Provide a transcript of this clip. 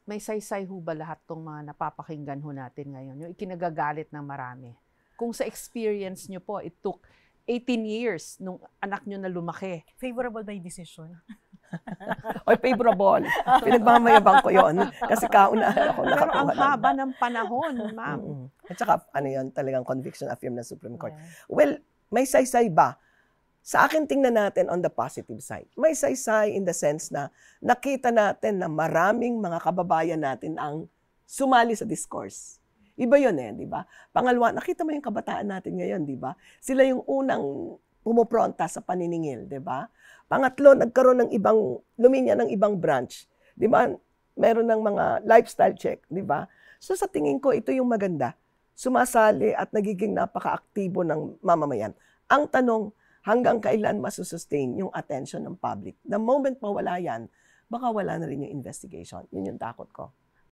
may saysay ho ba lahat tong mga napapakinggan ho natin ngayon? Yung ikinagagalit ng marami. Kung sa experience nyo po, it took 18 years nung anak nyo na lumaki. Favorable ba yung decision? Oy, favorable. Pinagmamayabang ko yon kasi kaunahan ako Pero nakakuha ang ng- haba ng panahon, ma'am. At saka, ano yun, talagang conviction affirm ng Supreme Court. Yeah. Well, may saysay ba? Sa akin, tingnan natin on the positive side. May saysay in the sense na nakita natin na maraming mga kababayan natin ang sumali sa discourse. Iba yun di ba? Pangalawa, nakita mo yung kabataan natin ngayon, di ba? Sila yung unang pumupronta sa paniningil, di ba? Pangatlo, nagkaroon ng luminya ng ibang branch. Di ba? Meron ng mga lifestyle check, di ba? So sa tingin ko, ito yung maganda. Sumasali at nagiging napaka-aktibo ng mamamayan. Ang tanong, hanggang kailan masusustain yung attention ng public? The moment mawala yan, baka wala na rin yung investigation. Yun yung takot ko.